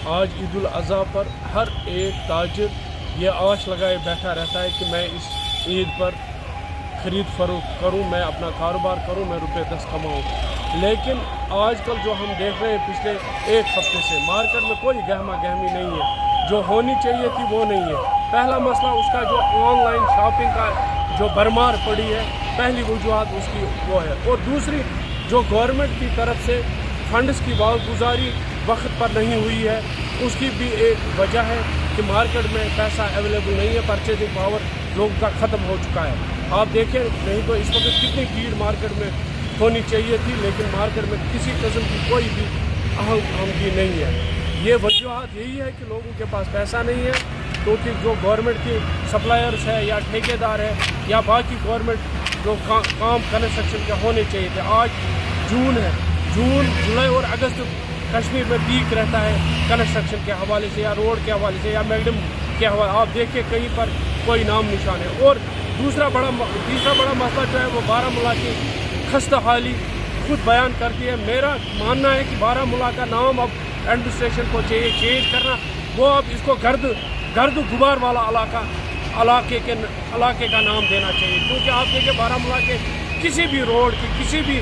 آج عید الاضحیٰ پر ہر ایک تاجر یہ آش لگائے بیٹھا رہتا ہے کہ میں اس عید پر خرید فروخت کروں، میں اپنا کاروبار کروں، میں روپے 10 کماؤں. لیکن آج کل جو ہم دیکھ رہے ہیں پچھلے ایک ہفتے سے مارکیٹ میں کوئی گہما گہمی نہیں ہے، جو ہونی چاہیے تھی وہ نہیں ہے. پہلا مسئلہ اس کا جو آن لائن شاپنگ کا جو بھرمار پڑی ہے، پہلی وجوہات اس کی وہ ہے. اور دوسری جو گورنمنٹ کی طرف سے فنڈز کی گزاری وقت پر نہیں ہوئی ہے، اس کی بھی ایک وجہ ہے کہ مارکیٹ میں پیسہ اویلیبل نہیں ہے، پرچیزنگ پاور لوگوں کا ختم ہو چکا ہے. آپ دیکھیں نہیں تو اس وقت کتنی بھیڑ مارکیٹ میں ہونی چاہیے تھی، لیکن مارکیٹ میں کسی قسم کی کوئی بھی آمدنی نہیں ہے. یہ وجوہات یہی ہے کہ لوگوں کے پاس پیسہ نہیں ہے، کیونکہ جو گورنمنٹ کی سپلائرز ہے یا ٹھیکیدار ہے یا باقی گورنمنٹ جو کام کنسٹرکشن کے ہونے چاہیے تھے. آج جون ہے، جون جولائی اور اگست کشمیر میں پیک رہتا ہے کنسٹرکشن کے حوالے سے یا روڈ کے حوالے سے یا میگڈم کے حوالے. آپ دیکھیں کہیں پر کوئی نام نشان ہے. اور تیسرا بڑا مسئلہ جو ہے وہ بارہمولہ کی خستہ حالی خود بیان کرتی ہے. میرا ماننا ہے کہ بارہمولہ کا نام اب ایڈمنسٹریشن کو چاہیے چینج کرنا. وہ اب اس کو گرد غبار والا علاقے کا نام دینا چاہیے. کیونکہ آپ دیکھیں بارہمولہ کے کسی بھی روڈ کی کسی بھی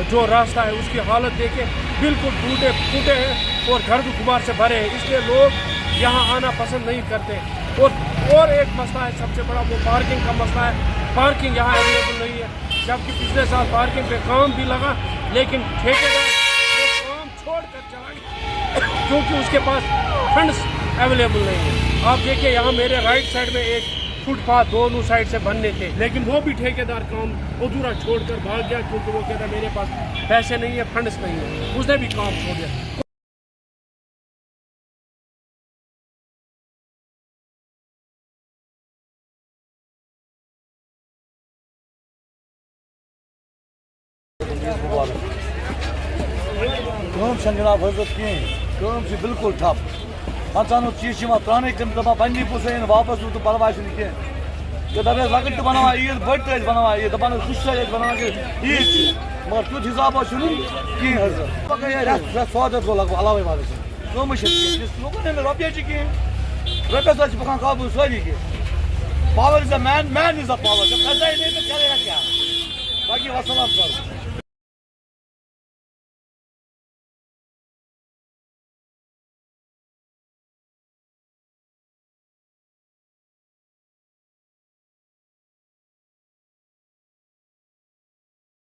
جو راستہ ہے اس کی حالت دیکھیں بالکل ٹوٹے ہیں اور گرد غبار سے بھرے ہیں. اس لیے لوگ یہاں آنا پسند نہیں کرتے. اور ایک مسئلہ ہے سب سے بڑا، وہ پارکنگ کا مسئلہ ہے. پارکنگ یہاں اویلیبل نہیں ہے، جبکہ پچھلے سال پارکنگ پہ کام بھی لگا، لیکن ٹھیکیدار وہ کام چھوڑ کر چلا گیا کیونکہ اس کے پاس فنڈز اویلیبل نہیں ہے. آپ دیکھیں یہاں میرے رائٹ سائڈ میں ایک فٹ پاتھ دونوں سائڈ سے بننے تھے، لیکن وہ بھی ٹھیکیدار کام ادھورا چھوڑ کر بھاگ گیا کیونکہ وہ کہتا ہے میرے پاس پیسے نہیں ہے، فنڈز نہیں ہے. اس نے بھی کام چھوڑ دیا. جناب حضرت کہیں بالکل ٹھپ. انسانوں چیز پرانے تم دپان پنی پوسے واپس تو پرواہ کی دپے لکٹ بنانا عید بڑ تو بنانا عید دپان خوش بنانا عید مگر تیت حساب کہیں حضرت سوادت گو لگ علاوے والے کم لوگوں نے روپیے کہیں روپیے سے پکان قابو ساری کی power is a main is a power. جب پیسہ ہی نہیں تو چلے گا کیا؟ باقی وسلام سر.